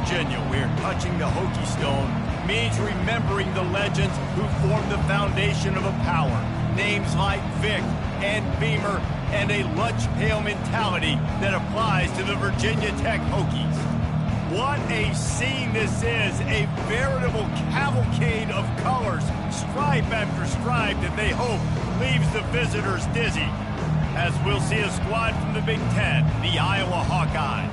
Virginia, where touching the Hokie Stone means remembering the legends who formed the foundation of a power. Names like Vic and Beamer, and a lunch pail mentality that applies to the Virginia Tech Hokies. What a scene this is, a veritable cavalcade of colors, stripe after stripe that they hope leaves the visitors dizzy. As we'll see a squad from the Big Ten, the Iowa Hawkeyes,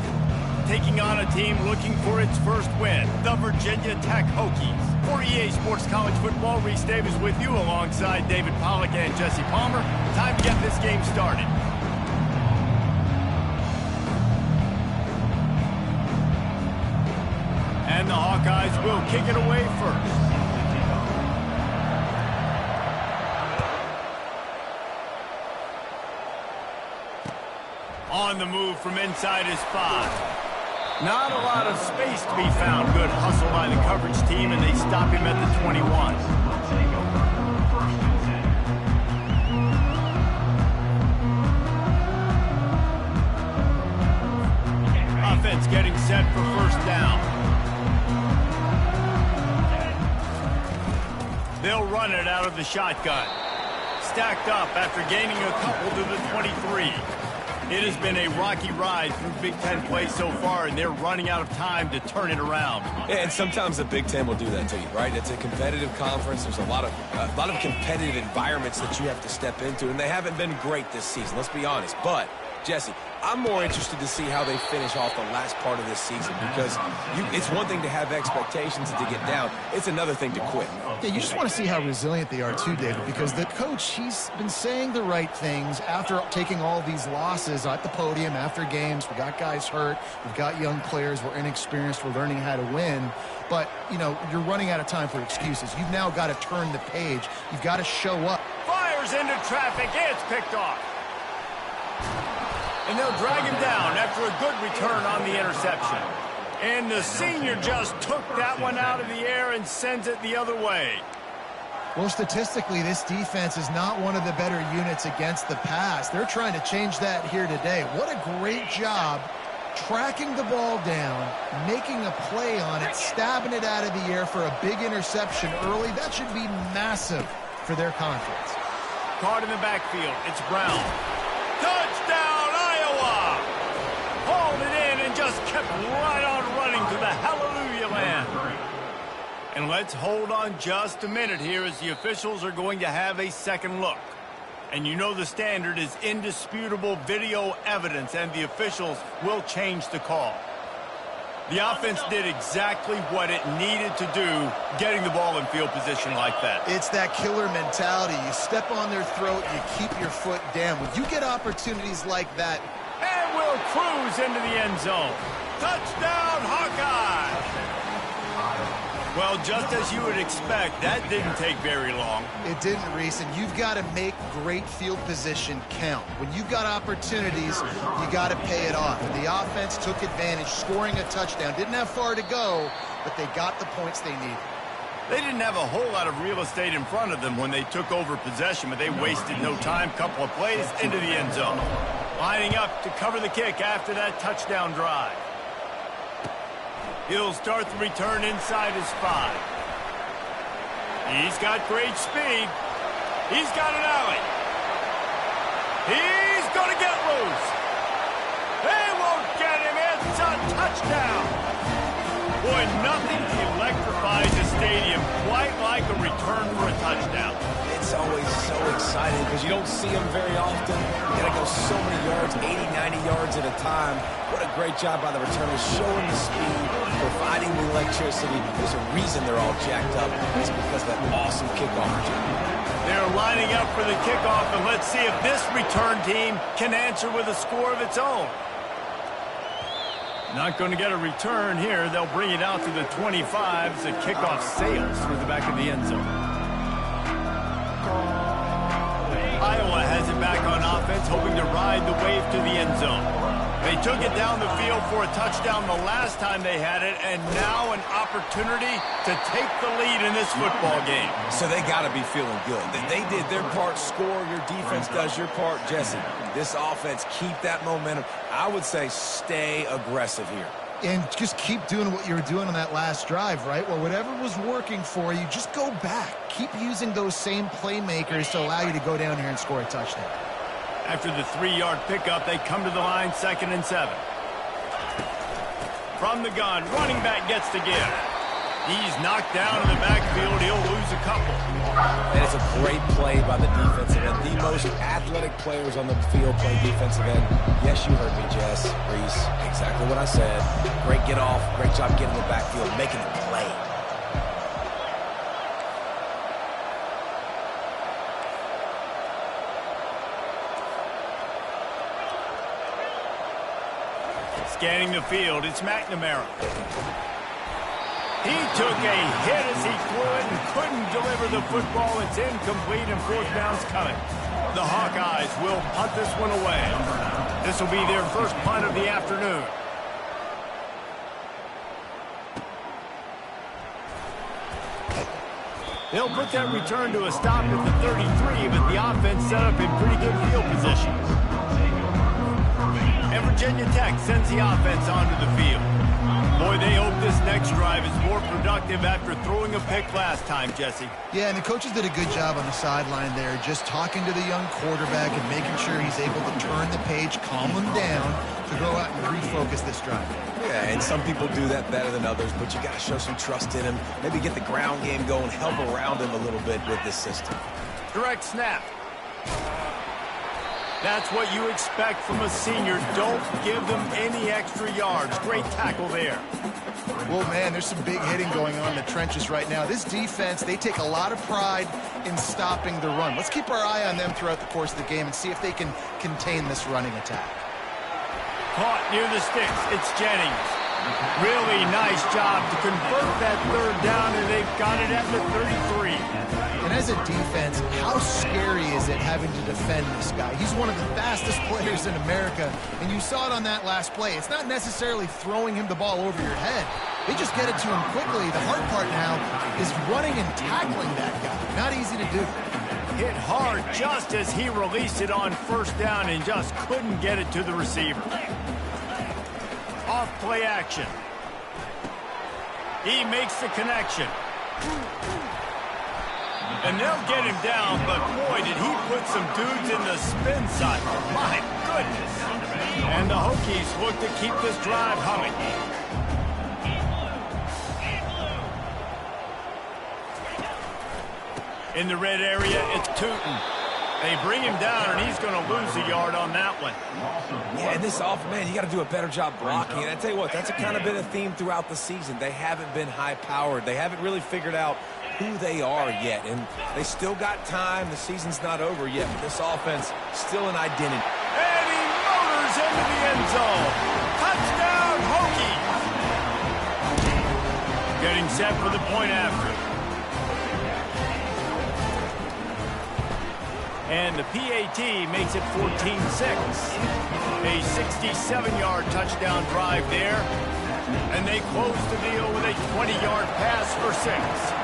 taking on a team looking for its first win, the Virginia Tech Hokies. For EA Sports College Football, Reese Davis with you alongside David Pollack and Jesse Palmer. Time to get this game started. And the Hawkeyes will kick it away first. On the move from inside his 5. Not a lot of space to be found. Good hustle by the coverage team, and they stop him at the 21. Offense getting set for first down. They'll run it out of the shotgun. Stacked up after gaining a couple to the 23. It has been a rocky ride through Big Ten play so far, and they're running out of time to turn it around. Yeah, and sometimes the Big Ten will do that to you, right? It's a competitive conference. There's a lot of competitive environments that you have to step into, and they haven't been great this season, let's be honest. But, Jesse, I'm more interested to see how they finish off the last part of this season, because it's one thing to have expectations and to get down. It's another thing to quit. Yeah, you just want to see how resilient they are too, David, because the coach, he's been saying the right things after taking all these losses at the podium after games. We got guys hurt. We've got young players. We're inexperienced. We're learning how to win. But, you know, you're running out of time for excuses. You've now got to turn the page. You've got to show up. Fires into traffic. It's picked off. And they'll drag him down after a good return on the interception. And the senior just took that one out of the air and sends it the other way. Well, statistically, this defense is not one of the better units against the pass. They're trying to change that here today. What a great job tracking the ball down, making a play on it, stabbing it out of the air for a big interception early. That should be massive for their conference. Caught in the backfield. It's Brown. Touchdown, Iowa! Hauled it in and just kept right on running to the hallelujah land. And let's hold on just a minute here as the officials are going to have a second look. And you know the standard is indisputable video evidence, and the officials will change the call. The offense did exactly what it needed to do, getting the ball in field position like that. It's that killer mentality. You step on their throat, you keep your foot down. When you get opportunities like that. And we'll cruise into the end zone. Touchdown, Hawkeye! Well, just as you would expect, that didn't take very long. It didn't, Reese, and you've got to make great field position count. When you've got opportunities, you got to pay it off. And the offense took advantage, scoring a touchdown. Didn't have far to go, but they got the points they needed. They didn't have a whole lot of real estate in front of them when they took over possession, but they wasted no time. Couple of plays into the end zone. Lining up to cover the kick after that touchdown drive. He'll start the return inside his 5. He's got great speed. He's got an alley. He's going to get loose. They won't get him. It's a touchdown. Boy, nothing electrifies a stadium quite like a return for a touchdown. It's always so exciting because you don't see them very often. You got to go so many yards, 80, 90 yards at a time. What a great job by the returners, showing the speed, providing the electricity. There's a reason they're all jacked up. It's because of that awesome kickoff return. They're lining up for the kickoff, and let's see if this return team can answer with a score of its own. Not going to get a return here. They'll bring it out to the 25 as the kickoff sails through the back of the end zone. Iowa has it back on offense, hoping to ride the wave to the end zone. They took it down the field for a touchdown the last time they had it, and now an opportunity to take the lead in this football game. So they got to be feeling good. They did their part, score. Your defense does your part, Jesse. This offense, keep that momentum. I would say stay aggressive here. And just keep doing what you were doing on that last drive, right? Well, whatever was working for you, just go back. Keep using those same playmakers to allow you to go down here and score a touchdown. After the 3-yard pickup, they come to the line, 2nd and 7. From the gun, running back gets the give. He's knocked down in the backfield. He'll lose a couple. And it's a great play by the defensive end. The most athletic players on the field play defensive end. Yes, you heard me, Jess, Reese. Exactly what I said. Great get off. Great job getting the backfield, making the play. Scanning the field, it's McNamara. He took a hit as he threw it and couldn't deliver the football. It's incomplete and 4th down's coming. The Hawkeyes will punt this one away. This will be their first punt of the afternoon. They'll put that return to a stop at the 33, but the offense set up in pretty good field position. And Virginia Tech sends the offense onto the field. Boy, they hope this next drive is more productive after throwing a pick last time, Jesse. Yeah, and the coaches did a good job on the sideline there, just talking to the young quarterback and making sure he's able to turn the page, calm him down, to go out and refocus this drive. Yeah, and some people do that better than others, but you got to show some trust in him. Maybe get the ground game going, help around him a little bit with this system. Direct snap. That's what you expect from a senior. Don't give them any extra yards. Great tackle there. Well, man, there's some big hitting going on in the trenches right now. This defense, they take a lot of pride in stopping the run. Let's keep our eye on them throughout the course of the game and see if they can contain this running attack. Caught near the sticks. It's Jennings. Really nice job to convert that 3rd down, and they've got it at the 33. And as a defense, how scary is it having to defend this guy? He's one of the fastest players in America, and you saw it on that last play. It's not necessarily throwing him the ball over your head. They just get it to him quickly. The hard part now is running and tackling that guy. Not easy to do. Hit hard just as he released it on 1st down and just couldn't get it to the receiver. Off play action. He makes the connection. And they'll get him down, but boy, did he put some dudes in the spin cycle. My goodness. And the Hokies look to keep this drive humming. In the red area, it's Tootin. They bring him down, and he's going to lose a yard on that one. Yeah, and this man, you got to do a better job blocking. And I tell you what, that's kind of been a theme throughout the season. They haven't been high-powered. They haven't really figured out who they are yet. And they still got time. The season's not over yet, but this offense still an identity. And he motors into the end zone. Touchdown, Hokies. Getting set for the point after. And the PAT makes it 14-6. A 67-yard touchdown drive there. And they close the deal with a 20-yard pass for 6.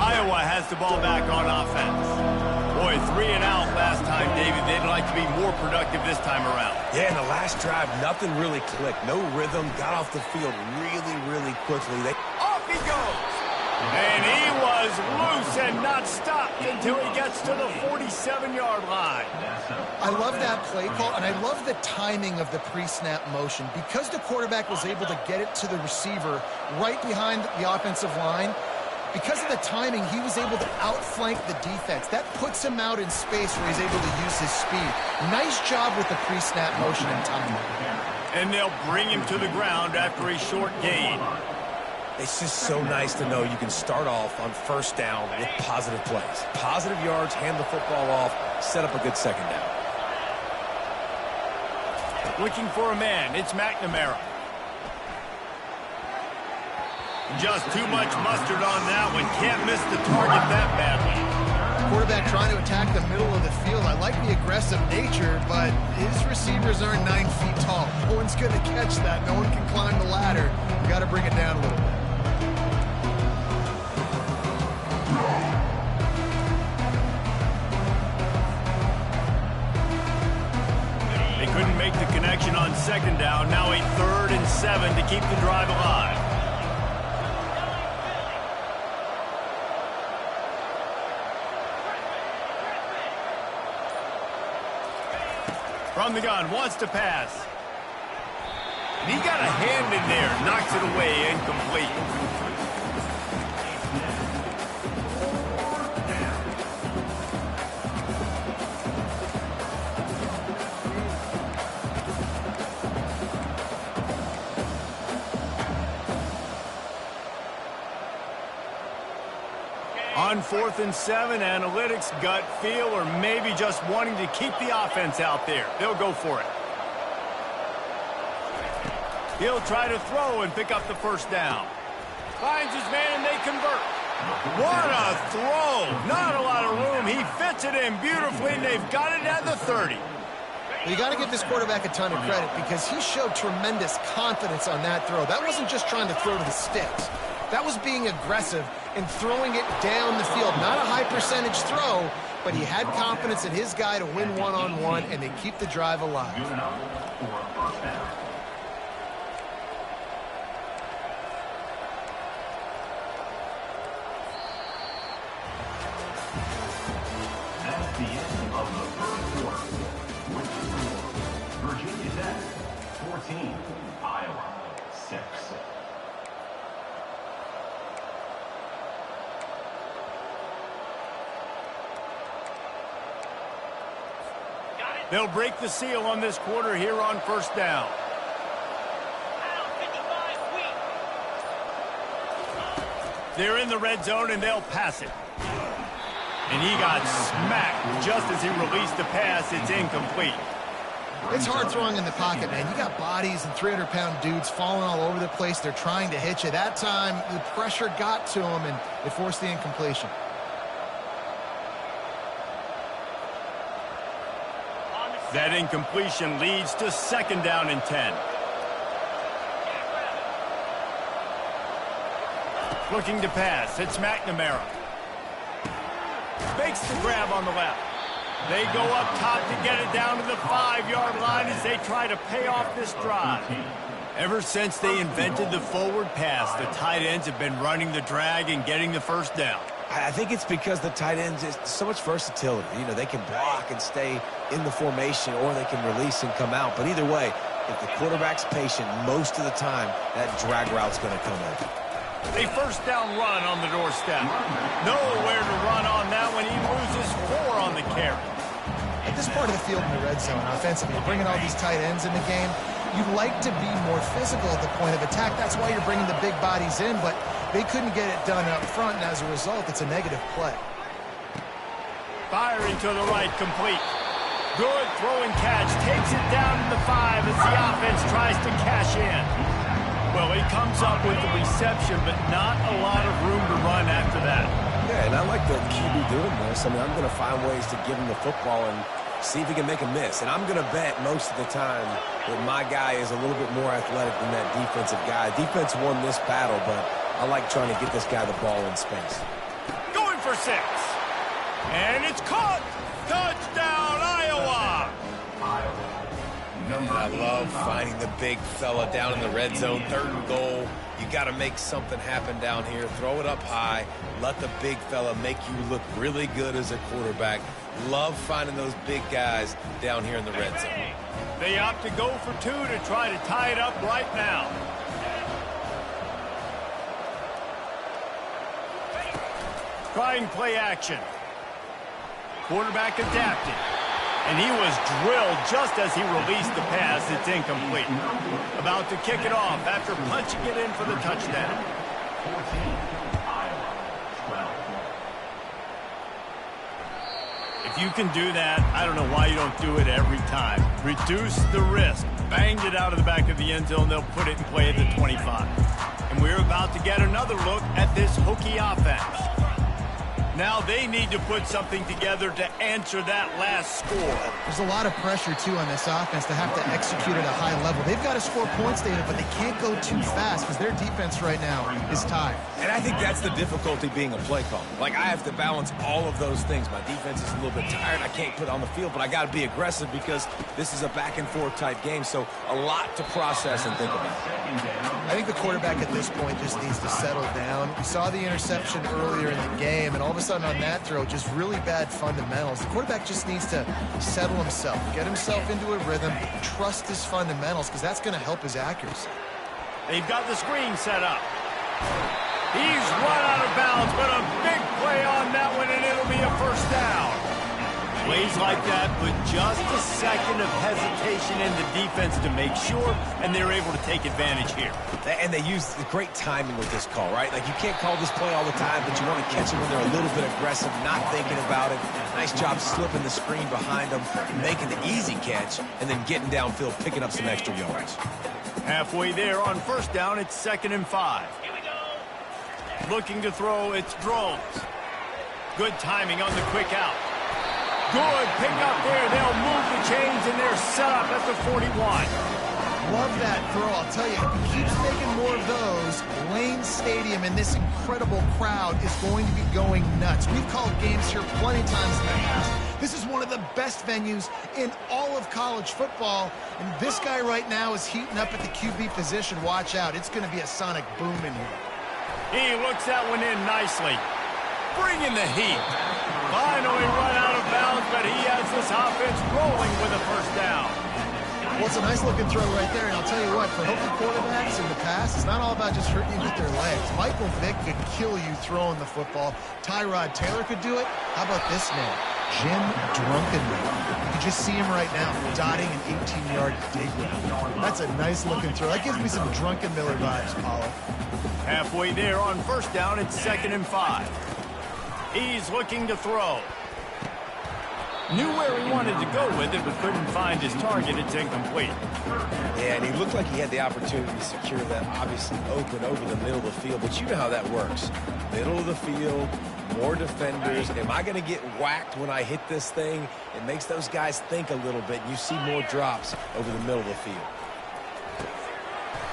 Iowa has the ball back on offense. Boy, 3 and out last time, David. They'd like to be more productive this time around. Yeah, in the last drive, nothing really clicked. No rhythm, got off the field really quickly. Off he goes! And he was loose and not stopped until he gets to the 47-yard line. I love that play call, and I love the timing of the pre-snap motion. Because the quarterback was able to get it to the receiver right behind the offensive line, because of the timing, he was able to outflank the defense. That puts him out in space where he's able to use his speed. Nice job with the pre-snap motion and timing. And they'll bring him to the ground after a short gain. It's just so nice to know you can start off on 1st down with positive plays. Positive yards, hand the football off, set up a good 2nd down. Looking for a man, it's McNamara. Just too much mustard on that one. Can't miss the target that badly. quarterback trying to attack the middle of the field. I like the aggressive nature, but his receivers aren't 9 feet tall. No one's going to catch that. No one can climb the ladder. You got to bring it down a little bit. They couldn't make the connection on second down. Now a 3rd and 7 to keep the drive alive. From the gun, wants to pass. And he got a hand in there, knocks it away, incomplete. On 4th and 7, analytics, gut feel, or maybe just wanting to keep the offense out there. They'll go for it. He'll try to throw and pick up the first down. Finds his man and they convert. What a throw! Not a lot of room. He fits it in beautifully, and they've got it at the 30. You got to give this quarterback a ton of credit because he showed tremendous confidence on that throw. That wasn't just trying to throw to the sticks. That was being aggressive and throwing it down the field. Not a high percentage throw, but he had confidence in his guy to win one-on-one, and they keep the drive alive. That's the end of the first quarter. With the score, Virginia Tech 14, Iowa 6. They'll break the seal on this quarter here on first down. They're in the red zone, and they'll pass it. And he got smacked just as he released the pass. It's incomplete. It's hard throwing in the pocket, man. You got bodies and 300-pound dudes falling all over the place. They're trying to hit you. That time, the pressure got to him, and it forced the incompletion. That incompletion leads to 2nd down and 10. Looking to pass. It's McNamara. Makes the grab on the left. They go up top to get it down to the 5-yard line as they try to pay off this drive. Ever since they invented the forward pass, the tight ends have been running the drag and getting the first down. I think it's because the tight ends is so much versatility. You know, they can block and stay in the formation, or they can release and come out. But either way, if the quarterback's patient, most of the time, that drag route's going to come in. A first down run on the doorstep. Nowhere to run on that when he loses 4 on the carry. At this part of the field in the red zone, offensively, bringing all these tight ends in the game, you'd like to be more physical at the point of attack. That's why you're bringing the big bodies in, but they couldn't get it done up front, and as a result, it's a negative play. Firing to the right, complete. Good throw and catch. Takes it down to the 5 as the offense tries to cash in. Well, he comes up with the reception, but not a lot of room to run after that. Yeah, and I like the QB doing this. I mean, I'm going to find ways to give him the football and see if he can make a miss. And I'm going to bet most of the time that my guy is a little bit more athletic than that defensive guy. Defense won this battle, but I like trying to get this guy the ball in space. Going for 6. And it's caught. Touchdown, Iowa. I love finding the big fella down in the red zone. 3rd and goal. You got to make something happen down here. Throw it up high. Let the big fella make you look really good as a quarterback. Love finding those big guys down here in the red zone. They opt to go for 2 to try to tie it up right now. Trying play action. Quarterback adapted. And he was drilled just as he released the pass. It's incomplete. About to kick it off after punching it in for the touchdown. 14, Iowa 12. If you can do that, I don't know why you don't do it every time. Reduce the risk. Banged it out of the back of the end zone. They'll put it in play at the 25. And we're about to get another look at this Hokie offense. Now they need to put something together to answer that last score. There's a lot of pressure, too, on this offense to have to execute at a high level. They've got to score points, David, but they can't go too fast because their defense right now is tired. And I think that's the difficulty being a play caller. Like, I have to balance all of those things. My defense is a little bit tired. I can't put on the field, but I got to be aggressive because this is a back-and-forth type game, so a lot to process and think about. I think the quarterback at this point just needs to settle down. We saw the interception earlier in the game, and all of a sudden on that throw, just really bad fundamentals. The quarterback just needs to settle himself, get himself into a rhythm, trust his fundamentals, because that's going to help his accuracy. They've got the screen set up. He's run out of bounds, but a big play on that one, and it'll be a first down. Plays like that put just a second of hesitation in the defense to make sure, and they're able to take advantage here. And they use the great timing with this call, right? Like, you can't call this play all the time, but you want to catch them when they're a little bit aggressive, not thinking about it. Nice job slipping the screen behind them, making the easy catch, and then getting downfield, picking up some extra yards. Halfway there on first down, it's 2nd and 5. Looking to throw, it's Drones. Good timing on the quick out. Good pick up there. They'll move the chains, and they're set up at the 41. Love that throw. I'll tell you, if he keeps making more of those, Lane Stadium and this incredible crowd is going to be going nuts. We've called games here plenty of times in the past. This is one of the best venues in all of college football, and this guy right now is heating up at the QB position. Watch out. It's going to be a sonic boom in here. He looks that one in nicely. Bringing the heat. Finally run out of bounds, but he has this offense rolling with a first down. Well, it's a nice-looking throw right there, and I'll tell you what, for Hokie quarterbacks in the past, it's not all about just hurting you with their legs. Michael Vick could kill you throwing the football. Tyrod Taylor could do it. How about this man, Jim Drunkenmiller? You can just see him right now, dotting an 18-yard dig route. That's a nice-looking throw. That gives me some Drunkenmiller vibes, Paulo. Halfway there on first down, it's 2nd and 5. He's looking to throw. Knew where he wanted to go with it, but couldn't find his target. It's incomplete. Yeah, and he looked like he had the opportunity to secure that, obviously open over the middle of the field, but you know how that works. Middle of the field, more defenders. Am I going to get whacked when I hit this thing? It makes those guys think a little bit. You see more drops over the middle of the field.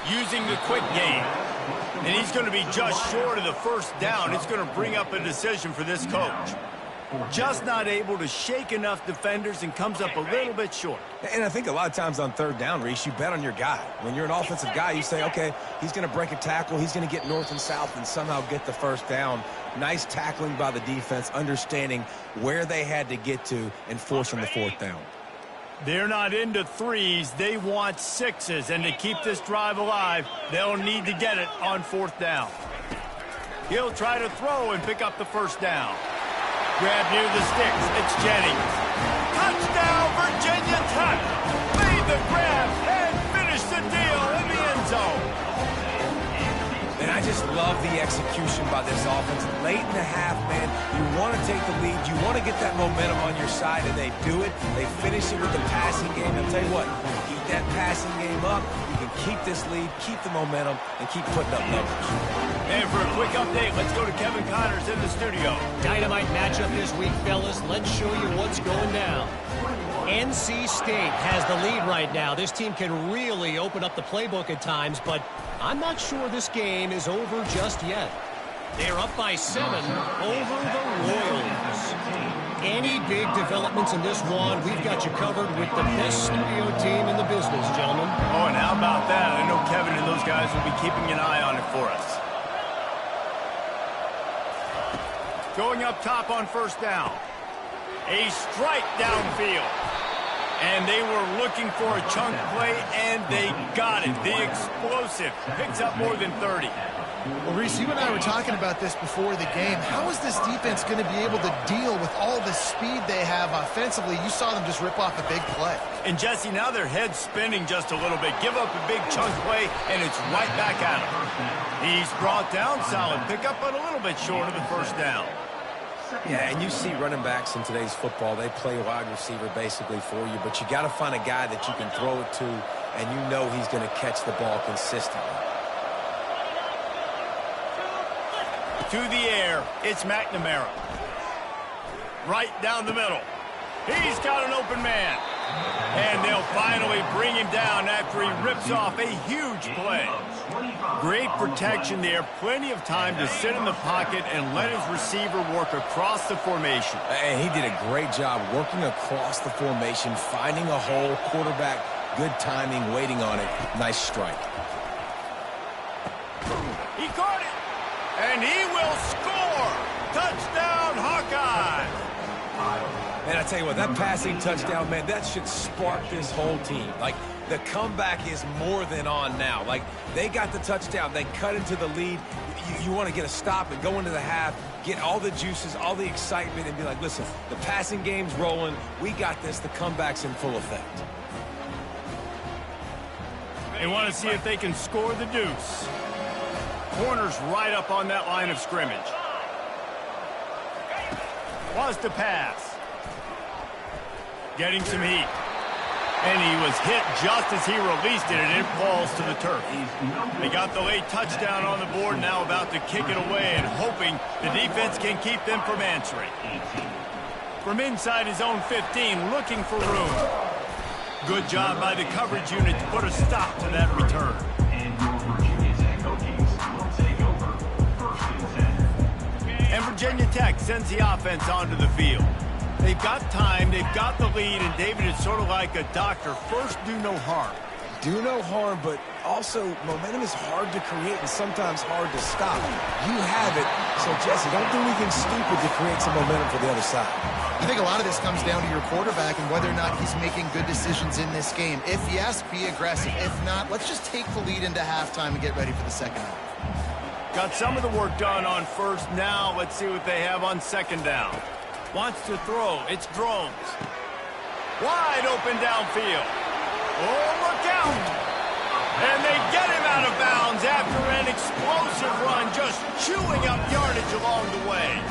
Using the quick game. And he's going to be just short of the first down. It's going to bring up a decision for this coach. Just not able to shake enough defenders and comes up a little bit short. And I think a lot of times on third down, Reese, you bet on your guy. When you're an offensive guy, you say, okay, he's going to break a tackle, he's going to get north and south and somehow get the first down. Nice tackling by the defense, understanding where they had to get to and forcing the fourth down. They're not into threes. They want sixes. And to keep this drive alive, they'll need to get it on fourth down. He'll try to throw and pick up the first down. Grab near the sticks. It's Jennings. Touchdown, Virginia Tech. Made the grab and finished the deal in the end zone. And I just love the execution by this offense. Late in the half, man, you want to take the lead. You want to get that momentum on your side, and they do it. They finish it with the passing game. I'll tell you what, keep that passing game up. You can keep this lead, keep the momentum, and keep putting up numbers. And for a quick update, let's go to Kevin Connors in the studio. Dynamite matchup this week, fellas. Let's show you what's going down. NC State has the lead right now. This team can really open up the playbook at times, but I'm not sure this game is over just yet. They're up by 7 over the Royals. Any big developments in this one, we've got you covered with the best studio team in the business, gentlemen. Oh, and how about that? I know Kevin and those guys will be keeping an eye on it for us. Going up top on first down. A strike downfield. And they were looking for a chunk play, and they got it. The explosive picks up more than 30. Well, Reese, you and I were talking about this before the game. How is this defense going to be able to deal with all the speed they have offensively? You saw them just rip off a big play. And, Jesse, now their head's spinning just a little bit. Give up a big chunk play, and it's right back at him. He's brought down solid pickup, but a little bit short of the first down. Yeah, and you see running backs in today's football, they play wide receiver basically for you, but you got to find a guy that you can throw it to, and you know he's going to catch the ball consistently. To the air, it's McNamara. right down the middle. He's got an open man. And they'll finally bring him down after he rips off a huge play. Great protection there. Plenty of time to sit in the pocket and let his receiver work across the formation. And he did a great job working across the formation, finding a hole. Quarterback, good timing, waiting on it. Nice strike. He caught it. And he will score. Touchdown, Hawkeyes. Man, I tell you what, that passing touchdown, man, that should spark this whole team. Like, the comeback is more than on now. Like, they got the touchdown. They cut into the lead. You want to get a stop and go into the half, get all the juices, all the excitement, and be like, listen, the passing game's rolling. We got this. The comeback's in full effect. They want to see if they can score the deuce. Corner's right up on that line of scrimmage. Was to pass. Getting some heat. And he was hit just as he released it, and it falls to the turf. They got the late touchdown on the board, now about to kick it away and hoping the defense can keep them from answering. From inside his own 15, looking for room. Good job by the coverage unit to put a stop to that return. And your Virginia Tech Hokies will take over 1st and 10. And Virginia Tech sends the offense onto the field. They've got time, they've got the lead, and David is sort of like a doctor. First, do no harm. Do no harm, but also momentum is hard to create and sometimes hard to stop. You have it, so Jesse, don't do anything stupid to create some momentum for the other side. I think a lot of this comes down to your quarterback and whether or not he's making good decisions in this game. If yes, be aggressive. If not, let's just take the lead into halftime and get ready for the second half. Got some of the work done on first. Now let's see what they have on second down. Wants to throw. It's Drones. Wide open downfield. Oh, look out. And they get him out of bounds after an explosive run, just chewing up yardage along the way.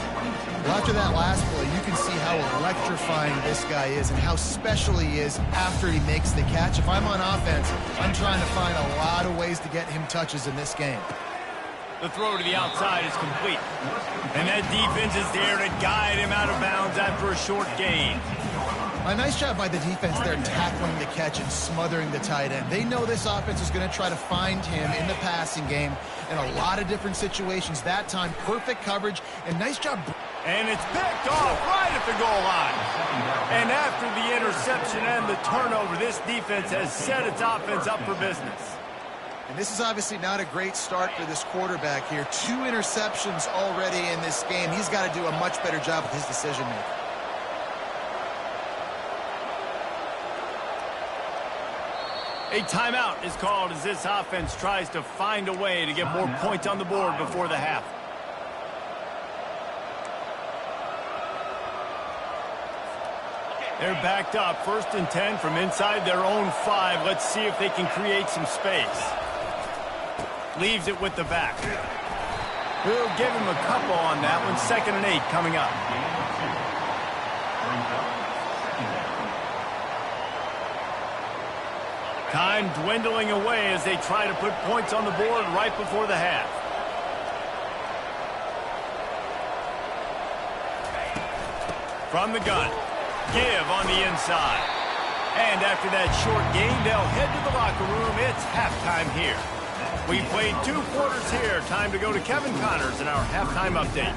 Well, after that last play, you can see how electrifying this guy is and how special he is after he makes the catch. If I'm on offense, I'm trying to find a lot of ways to get him touches in this game. The throw to the outside is complete. And that defense is there to guide him out of bounds after a short gain. A nice job by the defense there tackling the catch and smothering the tight end. They know this offense is going to try to find him in the passing game in a lot of different situations. That time, perfect coverage and nice job. And it's picked off right at the goal line. And after the interception and the turnover, this defense has set its offense up for business. And this is obviously not a great start for this quarterback here. 2 interceptions already in this game. He's got to do a much better job with his decision-making. A timeout is called as this offense tries to find a way to get more points on the board before the half. They're backed up, 1st and 10 from inside their own 5. Let's see if they can create some space. Leaves it with the back. We'll give him a couple on that one. 2nd and 8 coming up. Time dwindling away as they try to put points on the board right before the half. From the gun. Give on the inside. And after that short gain, they'll head to the locker room. It's halftime here. We played 2 quarters here. Time to go to Kevin Connors in our halftime update.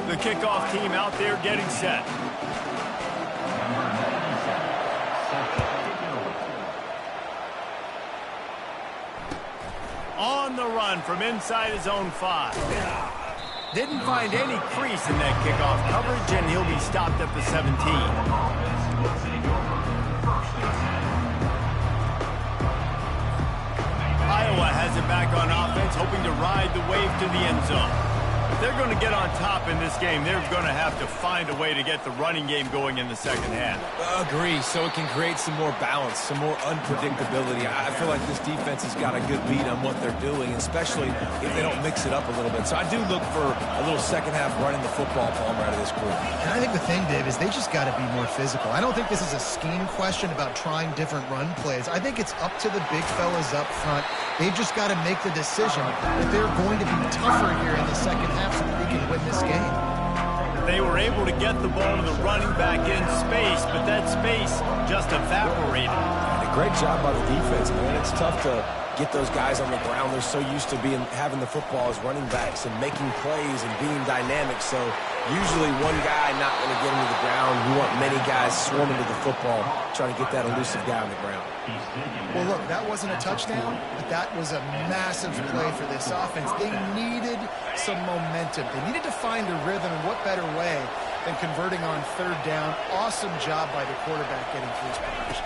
The kickoff team out there getting set. On the run from inside his own 5. Didn't find any crease in that kickoff coverage, and he'll be stopped at the 17. Iowa has it back on offense, hoping to ride the wave to the end zone. If they're going to get on top in this game, they're going to have to find a way to get the running game going in the second half. Agree, so it can create some more balance, some more unpredictability. I feel like this defense has got a good beat on what they're doing, especially if they don't mix it up a little bit. So I do look for a little second half running the football Palmer out of this group. And I think the thing, Dave, is they just got to be more physical. I don't think this is a scheme question about trying different run plays. I think it's up to the big fellas up front. They've just got to make the decision that they're going to be tougher here in the second half so that they can win this game. They were able to get the ball to the running back in space, but that space just evaporated. And a great job by the defense, man. It's tough to get those guys on the ground. They're so used to having the football as running backs and making plays and being dynamic. So usually one guy not going to get him to the ground. You want many guys swarming to the football, trying to get that elusive guy on the ground. Well, look, that wasn't a touchdown, but that was a massive play for this offense. They needed some momentum. They needed to find a rhythm, and what better way than converting on third down. Awesome job by the quarterback getting through his progression.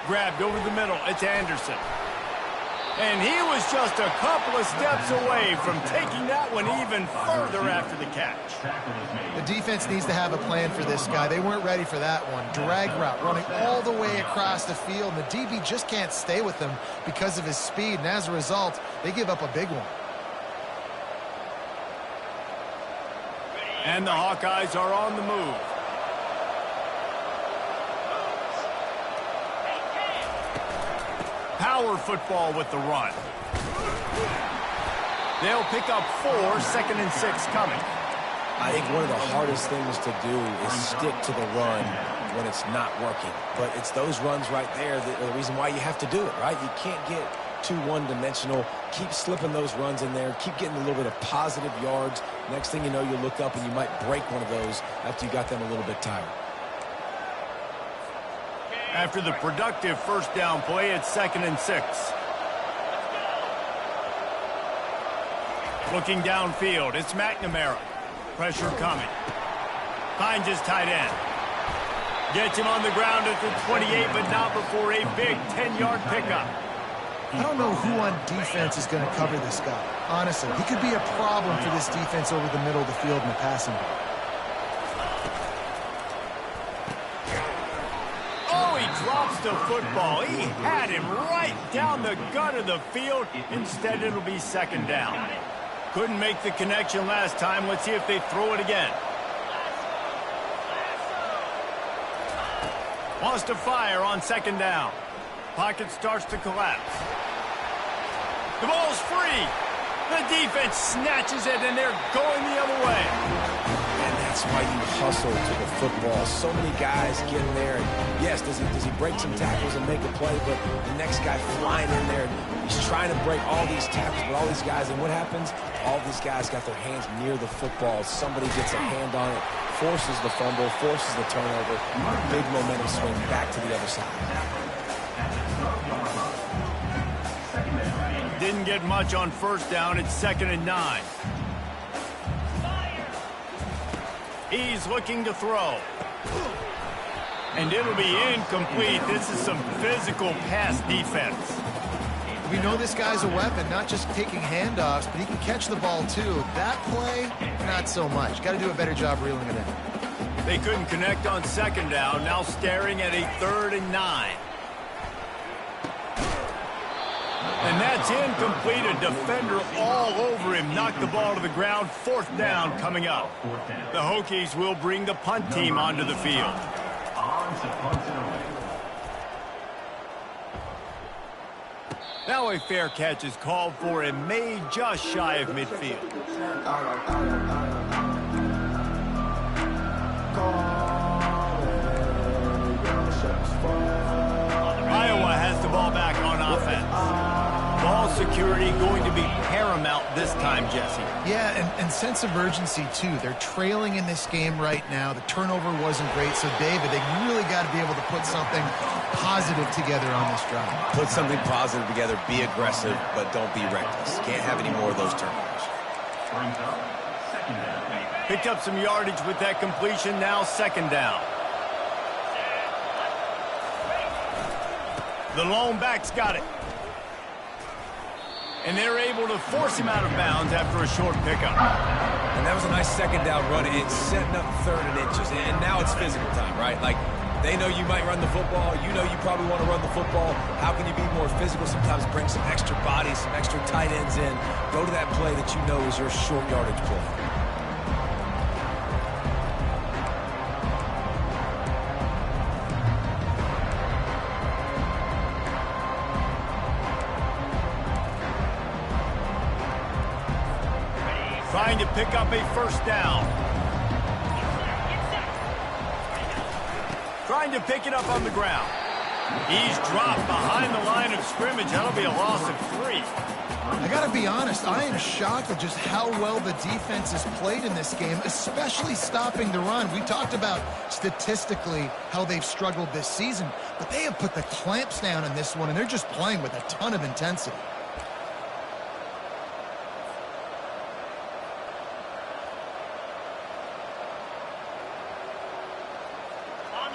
Grabbed over the middle. It's Anderson. And he was just a couple of steps away from taking that one even further after the catch. The defense needs to have a plan for this guy. They weren't ready for that one. Drag route, running all the way across the field. And the DB just can't stay with him because of his speed. And as a result, they give up a big one. And the Hawkeyes are on the move. Power football with the run. They'll pick up 4, 2nd and 6 coming. I think one of the hardest things to do is stick to the run when it's not working. But it's those runs right there that are the reason why you have to do it, right? You can't get too one-dimensional. Keep slipping those runs in there. Keep getting a little bit of positive yards. Next thing you know, you look up and you might break one of those after you got them a little bit tired. After the productive first down play, it's 2nd and 6. Looking downfield, it's McNamara. Pressure coming. Finds his tight end. Gets him on the ground at the 28, but not before a big 10-yard pickup. I don't know who on defense is going to cover this guy. Honestly, he could be a problem for this defense over the middle of the field in the passing game. Drops the football. He had him right down the gut of the field. Instead, it'll be 2nd down. Couldn't make the connection last time. Let's see if they throw it again. Wants to fire on 2nd down. Pocket starts to collapse. The ball's free. The defense snatches it, and they're going the other way. And that's why you hustle to the football. So many guys get in there, and yes, does he break some tackles and make a play, but the next guy flying in there, he's trying to break all these tackles with all these guys, and what happens? All these guys got their hands near the football. Somebody gets a hand on it, forces the fumble, forces the turnover, big momentum swing back to the other side. Didn't get much on first down. It's 2nd and 9. He's looking to throw. And it'll be incomplete. This is some physical pass defense. We know this guy's a weapon, not just taking handoffs, but he can catch the ball too. That play, not so much. Got to do a better job reeling it in. They couldn't connect on 2nd down. Now staring at a 3rd and 9. And that's incomplete. A defender all over him. Knocked the ball to the ground. 4th down coming up. The Hokies will bring the punt team onto the field. Now a fair catch is called for and made just shy of midfield. Iowa has the ball back on offense. Ball security going to be paramount this time, Jesse. Yeah, and sense of urgency, too. They're trailing in this game right now. The turnover wasn't great. So, David, they really got to be able to put something positive together on this drive. Put something positive together. Be aggressive, but don't be reckless. Can't have any more of those turnovers. Picked up some yardage with that completion. Now 2nd down. The lone back's got it. And they're able to force him out of bounds after a short pickup. And that was a nice 2nd down run. It's setting up 3rd and inches. And now it's physical time, right? Like, they know you might run the football. You know you probably want to run the football. How can you be more physical? Sometimes bring some extra bodies, some extra tight ends in. Go to that play that you know is your short yardage play. trying to pick up a first down. Trying to pick it up on the ground. He's dropped behind the line of scrimmage. That'll be a loss of 3. I got to be honest, I am shocked at just how well the defense has played in this game, especially stopping the run. We talked about statistically how they've struggled this season, but they have put the clamps down in this one, and they're just playing with a ton of intensity.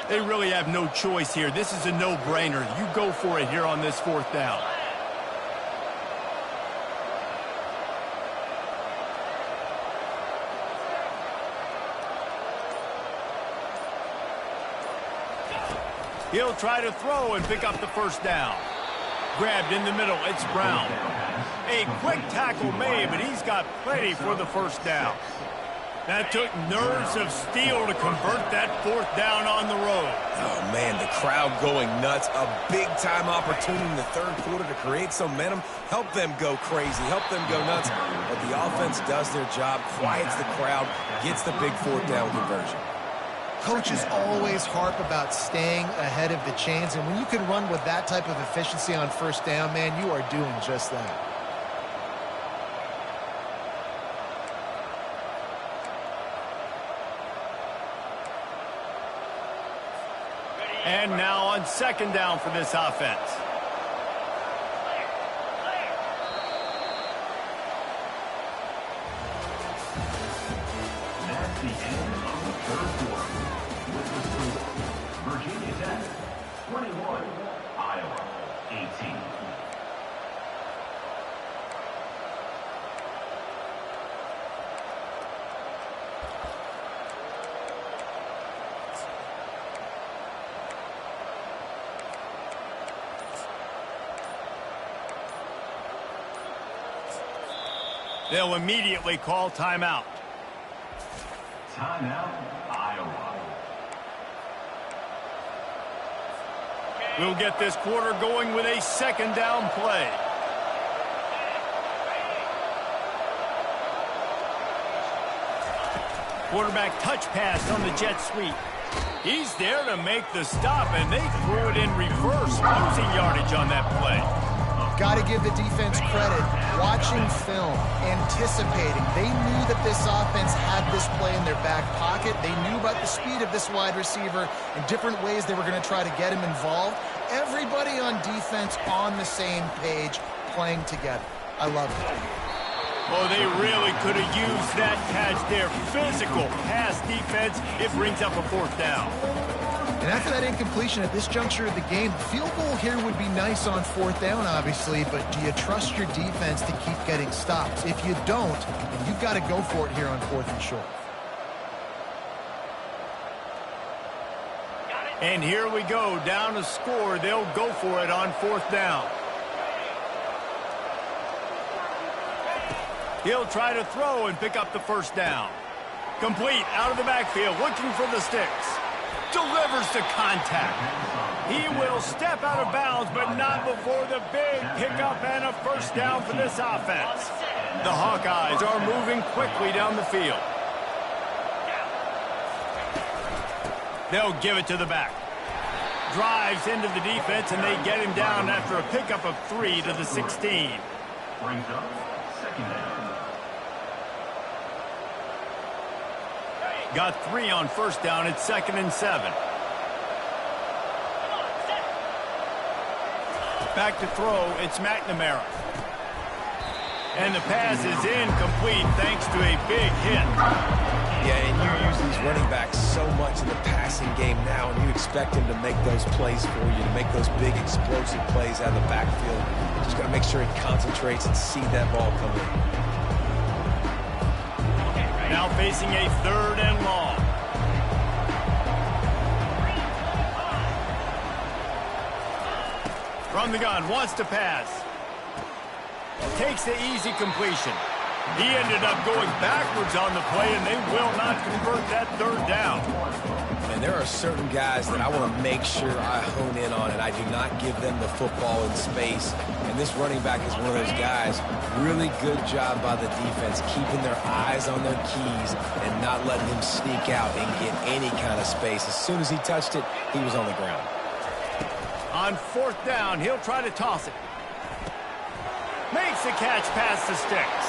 They really have no choice here. This is a no-brainer. You go for it here on this 4th down. He'll try to throw and pick up the first down. Grabbed in the middle, it's Brown. A quick tackle made, but he's got plenty for the first down. That took nerves of steel to convert that 4th down on the road. Oh, man, the crowd going nuts. A big-time opportunity in the 3rd quarter to create some momentum. Help them go crazy. Help them go nuts. But the offense does their job, quiets the crowd, gets the big 4th down conversion. Coaches always harp about staying ahead of the chains, and when you can run with that type of efficiency on first down, man, you are doing just that. And now on 2nd down for this offense. That's the end of the 3rd quarter. With the score, Virginia Tech 21, Iowa 18. They'll immediately call timeout. Timeout, Iowa. We'll get this quarter going with a 2nd down play. Quarterback touch pass on the jet sweep. He's there to make the stop, and they threw it in reverse, losing yardage on that play. Got to give the defense credit. Watching film, anticipating. They knew that this offense had this play in their back pocket. They knew about the speed of this wide receiver and different ways they were going to try to get him involved. Everybody on defense on the same page, playing together. I love it. Oh, they really could have used that catch there. Physical pass defense. It brings up a 4th down. And after that incompletion at this juncture of the game, field goal here would be nice on 4th down, obviously, but do you trust your defense to keep getting stops? If you don't, then you've got to go for it here on 4th and short. And here we go, down a score. They'll go for it on 4th down. He'll try to throw and pick up the first down. Complete out of the backfield, looking for the sticks. Delivers to contact. He will step out of bounds, but not before the big pickup and a first down for this offense. The Hawkeyes are moving quickly down the field. They'll give it to the back. Drives into the defense, and they get him down after a pickup of 3 to the 16. Brings up 2nd down. Got 3 on first down. It's 2nd and 7. Back to throw. It's McNamara. And the pass is incomplete thanks to a big hit. Yeah, and you use these running backs so much in the passing game now, and you expect them to make those plays for you, to make those big explosive plays out of the backfield. Just got to make sure he concentrates and see that ball come in. Now facing a 3rd and long. From the gun, wants to pass. Takes the easy completion. He ended up going backwards on the play, and they will not convert that 3rd down. And there are certain guys that I want to make sure I hone in on, and I do not give them the football in space. And this running back is one of those guys. Really good job by the defense, keeping their eyes on their keys and not letting him sneak out and get any kind of space. As soon as he touched it, he was on the ground. On 4th down, he'll try to toss it. Makes the catch past the sticks.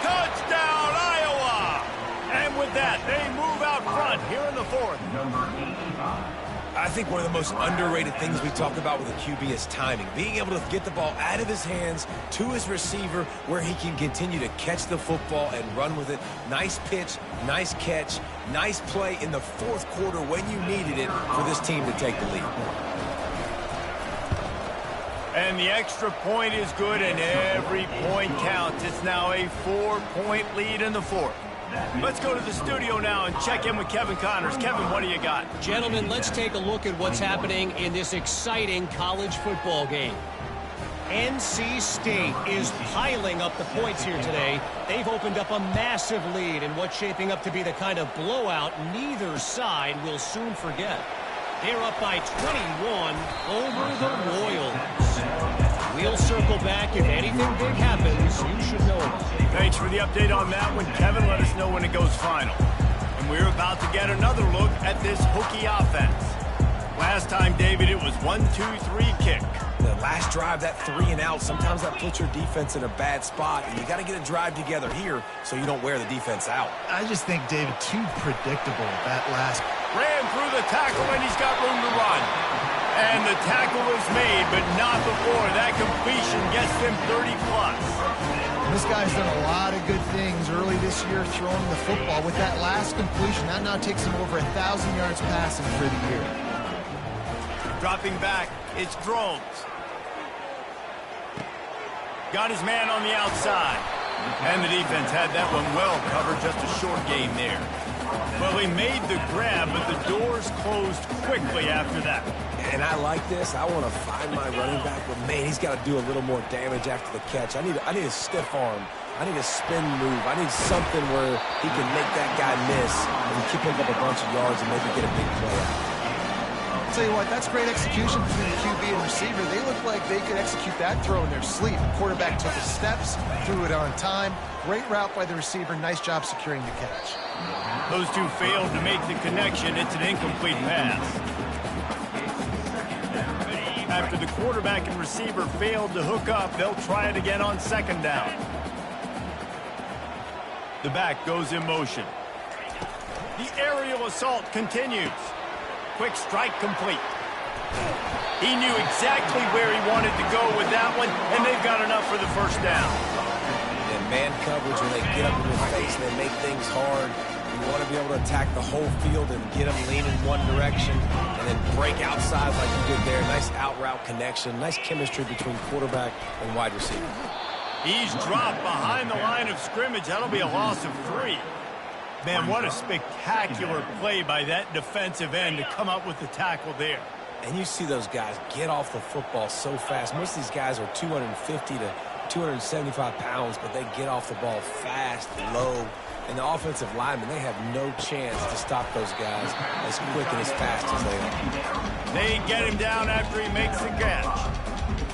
Touchdown, Iowa! And with that, they move out front here in the 4th. Number 85. I think one of the most underrated things we talk about with a QB is timing. Being able to get the ball out of his hands to his receiver where he can continue to catch the football and run with it. Nice pitch, nice catch, nice play in the 4th quarter when you needed it for this team to take the lead. And the extra point is good, and every point counts. It's now a 4-point lead in the 4th. Let's go to the studio now and check in with Kevin Connors. Kevin, what do you got? Gentlemen, let's take a look at what's happening in this exciting college football game. NC State is piling up the points here today. They've opened up a massive lead in what's shaping up to be the kind of blowout neither side will soon forget. They're up by 21 over the Royals. We'll circle back. If anything big happens, you should know about it. Thanks for the update on that one, Kevin. Let us know when it goes final. And we're about to get another look at this Hokie offense. Last time, David, it was 1-2-3 kick. The last drive, that 3 and out, sometimes that puts your defense in a bad spot, and you got to get a drive together here so you don't wear the defense out. I just think, David, too predictable, that last. Ran through the tackle, and he's got room to run. And the tackle is made, but not before that completion gets them 30-plus. This guy's done a lot of good things early this year throwing the football. With that last completion, that now takes him over 1,000 yards passing for the year. Dropping back, it's Drones. Got his man on the outside. And the defense had that one well covered, just a short game there. Well, he made the grab, but the doors closed quickly after that. And I like this. I want to find my running back, but man, he's got to do a little more damage after the catch. I need a stiff arm. I need a spin move. I need something where he can make that guy miss and keep him up a bunch of yards and maybe get a big play out. I'll tell you what, that's great execution between the QB and receiver. They look like they could execute that throw in their sleep. The quarterback took his steps, threw it on time. Great route by the receiver. Nice job securing the catch. Those two failed to make the connection. It's an incomplete pass. After the quarterback and receiver failed to hook up, they'll try it again on 2nd down. The back goes in motion. The aerial assault continues. Quick strike complete. He knew exactly where he wanted to go with that one, and they've got enough for the 1st down. And man coverage, when they get up in your face and they make things hard, you want to be able to attack the whole field and get them leaning one direction and then break outside like you did there. Nice out route connection, nice chemistry between quarterback and wide receiver. He's dropped behind the line of scrimmage. That'll be a loss of 3. Man, what a spectacular play by that defensive end to come up with the tackle there. And you see those guys get off the football so fast. Most of these guys are 250 to 275 pounds, but they get off the ball fast, low. And the offensive linemen, they have no chance to stop those guys as quick and as fast as they are. They get him down after he makes the catch.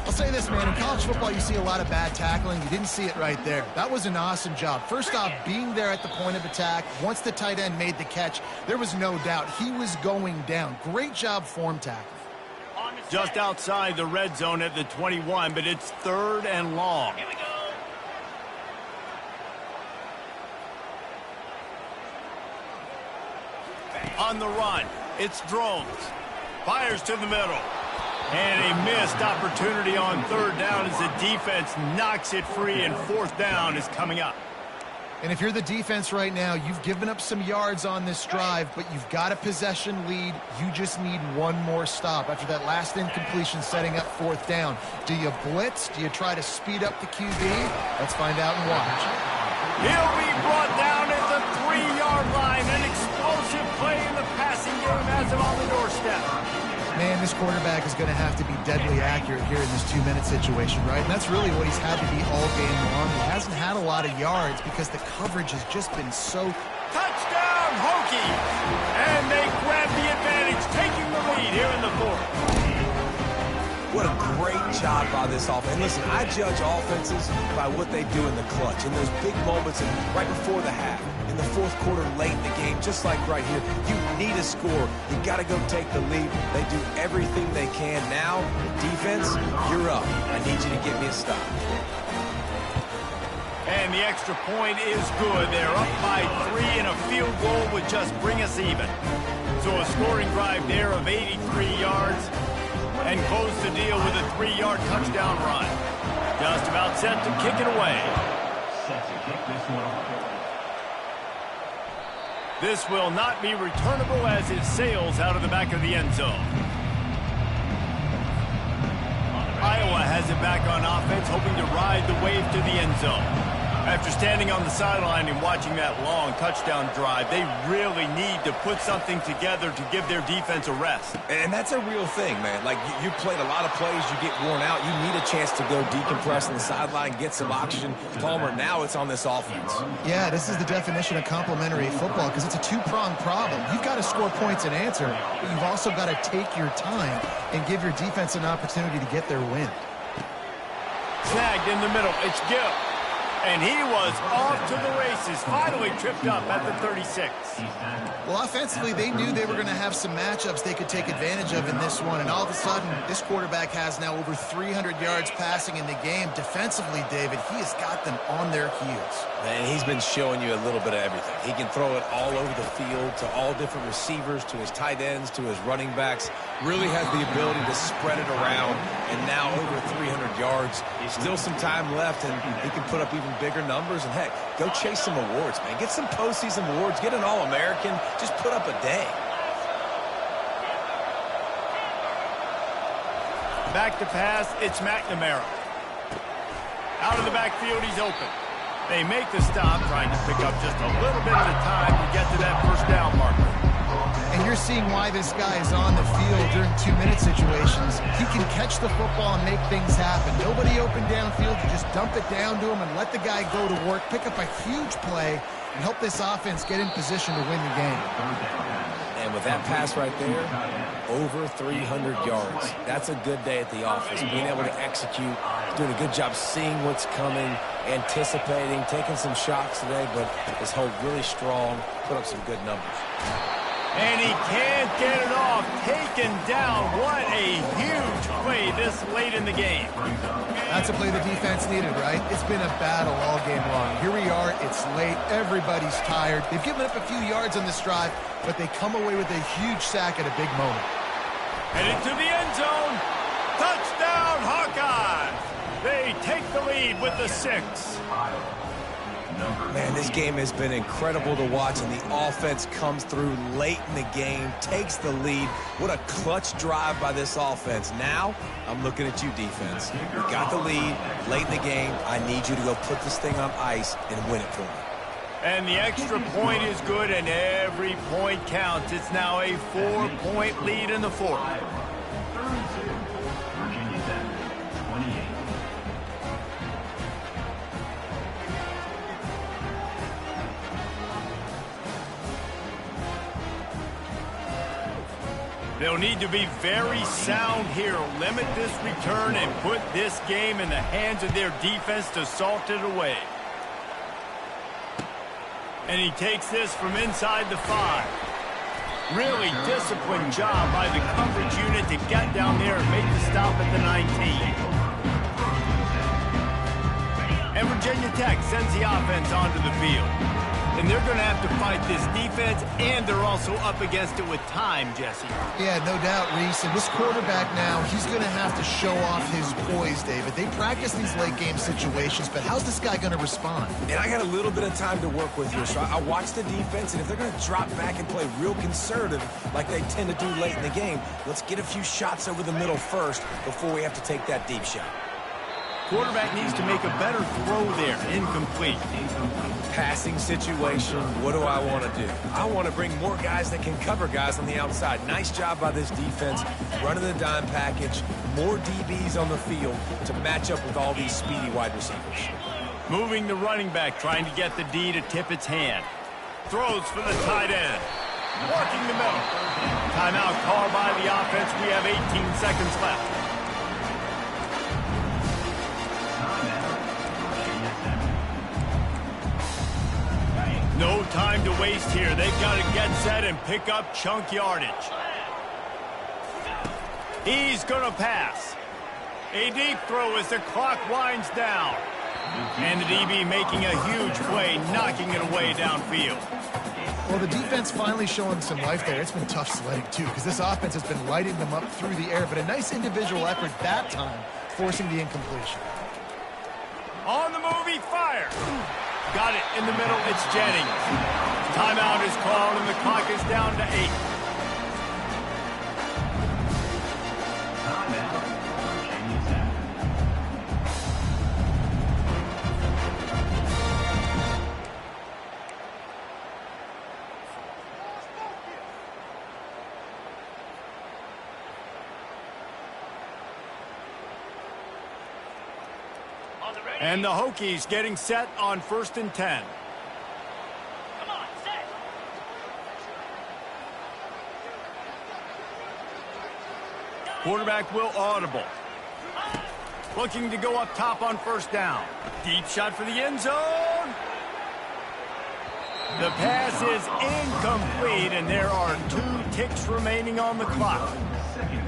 I'll say this, man. In college football, you see a lot of bad tackling. You didn't see it right there. That was an awesome job. First off, being there at the point of attack. Once the tight end made the catch, there was no doubt he was going down. Great job form tackling. Just outside the red zone at the 21, but it's 3rd and long. Here we go. On the run, it's Drones. Fires to the middle. And a missed opportunity on 3rd down as the defense knocks it free, and 4th down is coming up. And if you're the defense right now, you've given up some yards on this drive, but you've got a possession lead. You just need one more stop after that last incompletion setting up 4th down. Do you blitz? Do you try to speed up the QB? Let's find out and watch. He'll be brought down at the 3-yard line. An explosive play in the passing game has him on the doorstep. Man, this quarterback is going to have to be deadly accurate here in this 2-minute situation, right? And that's really what he's had to be all game long. He hasn't had a lot of yards because the coverage has just been so... Touchdown, Hokie! And they grab the advantage. great job by this offense. And listen, I judge offenses by what they do in the clutch, in those big moments and right before the half, in the fourth quarter, late in the game, just like right here. You need a score. You got to go take the lead. They do everything they can. Now, defense, you're up. I need you to get me a stop. And the extra point is good. They're up by 3, and a field goal would just bring us even. So a scoring drive there of 83 yards and close the deal with a 3-yard touchdown run. Just about set to kick it away. Set to kick this one away. This will not be returnable as it sails out of the back of the end zone. Iowa has it back on offense, hoping to ride the wave to the end zone. After standing on the sideline and watching that long touchdown drive, they really need to put something together to give their defense a rest. And that's a real thing, man. Like, you played a lot of plays, you get worn out, you need a chance to go decompress on the sideline, get some oxygen. Palmer, now it's on this offense. Yeah, this is the definition of complementary football because it's a two-pronged problem. You've got to score points and answer, but you've also got to take your time and give your defense an opportunity to get their win. Snagged in the middle. It's Gill. And he was off to the races, finally tripped up at the 36. Well, offensively, they knew they were going to have some matchups they could take advantage of in this one, and all of a sudden, this quarterback has now over 300 yards passing in the game. Defensively, David, he has got them on their heels. And he's been showing you a little bit of everything. He can throw it all over the field to all different receivers, to his tight ends, to his running backs. Really has the ability to spread it around, and now over 300 yards. Still some time left, and he can put up even bigger numbers. And heck, go chase some awards, man. Get some postseason awards. Get an All-American. Just put up a day. Back to pass, it's McNamara. Out of the backfield, he's open. They make the stop, trying to pick up just a little bit at a time to get to that first down marker. And you're seeing why this guy is on the field during 2-minute situations. He can catch the football and make things happen. Nobody open downfield. You just dump it down to him and let the guy go to work, pick up a huge play, and help this offense get in position to win the game. And with that pass right there, over 300 yards. That's a good day at the office. Being able to execute, doing a good job seeing what's coming, anticipating, taking some shots today, but his hold really strong, put up some good numbers. And he can't get it off. Taken down. What a huge play this late in the game. That's a play the defense needed, right? It's been a battle all game long. Here we are. It's late. Everybody's tired. They've given up a few yards on this drive, but they come away with a huge sack at a big moment. Headed to the end zone. Touchdown, Hawkeyes. They take the lead with the 6. Man, this game has been incredible to watch, and the offense comes through late in the game, takes the lead. What a clutch drive by this offense. Now, I'm looking at you, defense. You got the lead late in the game. I need you to go put this thing on ice and win it for me. And the extra point is good, and every point counts. It's now a 4-point lead in the fourth. Virginia Tech, 28. They'll need to be very sound here, limit this return, and put this game in the hands of their defense to salt it away. And he takes this from inside the 5. Really disciplined job by the coverage unit to get down there and make the stop at the 19. And Virginia Tech sends the offense onto the field. And they're going to have to fight this defense, and they're also up against it with time, Jesse. Yeah, no doubt, Reese. And this quarterback now, he's going to have to show off his poise, David. They practice these late-game situations, but how's this guy going to respond? And I got a little bit of time to work with here, so I watch the defense, and if they're going to drop back and play real conservative like they tend to do late in the game, let's get a few shots over the middle first before we have to take that deep shot. Quarterback needs to make a better throw there. Incomplete. Passing situation, what do I want to do? I want to bring more guys that can cover guys on the outside. Nice job by this defense, running the dime package, more DBs on the field to match up with all these speedy wide receivers. Moving the running back, trying to get the D to tip its hand. Throws for the tight end. Working the middle. Timeout called by the offense. We have 18 seconds left. time to waste here. They've got to get set and pick up chunk yardage. He's going to pass. A deep throw as the clock winds down. And the DB making a huge play, knocking it away downfield. Well, the defense finally showing some life there. It's been tough sledding, too, because this offense has been lighting them up through the air. But a nice individual effort that time, forcing the incompletion. On the move, he fires. Got it in the middle. It's Jennings. Timeout is called, and the clock is down to 8. And the Hokies getting set on 1st and 10. Come on, set. Quarterback will audible. Looking to go up top on 1st down. Deep shot for the end zone. The pass is incomplete, and there are 2 ticks remaining on the clock.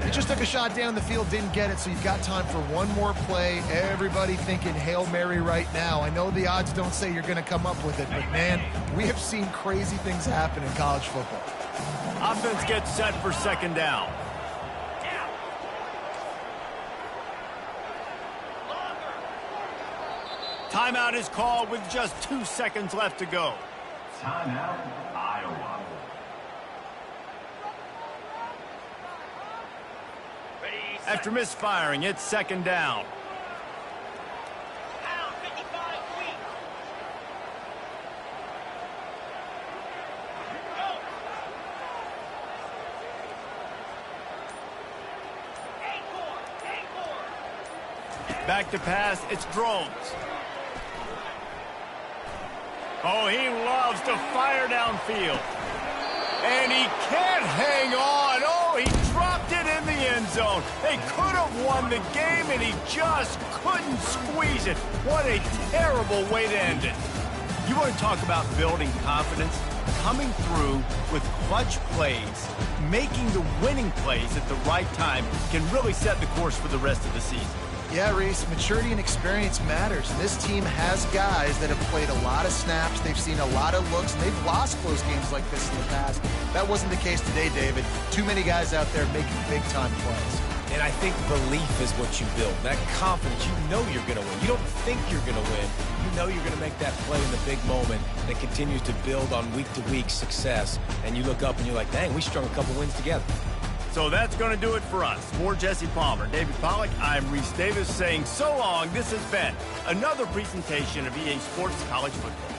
He just took a shot down the field, didn't get it, so you've got time for one more play. Everybody thinking Hail Mary right now. I know the odds don't say you're going to come up with it, but, man, we have seen crazy things happen in college football. Offense gets set for 2nd down. Timeout is called with just 2 seconds left to go. Timeout, Iowa. After misfiring, it's 2nd down. Pound 55 feet. Go. Anchor. Back to pass, it's Drones. Oh, he loves to fire downfield. And he can't hang on. Oh, he dropped it in the end zone. They could have won the game, and he just couldn't squeeze it. What a terrible way to end it. You want to talk about building confidence? Coming through with clutch plays, making the winning plays at the right time can really set the course for the rest of the season. Yeah, Reese, maturity and experience matters. This team has guys that have played a lot of snaps. They've seen a lot of looks, and they've lost close games like this in the past. That wasn't the case today, David. Too many guys out there making big-time plays. And I think belief is what you build. That confidence, you know you're going to win. You don't think you're going to win. You know you're going to make that play in the big moment that continues to build on week-to-week success. And you look up and you're like, dang, we strung a couple wins together. So that's going to do it for us. For Jesse Palmer, David Pollack, I'm Reese Davis saying so long. This has been another presentation of EA Sports College Football.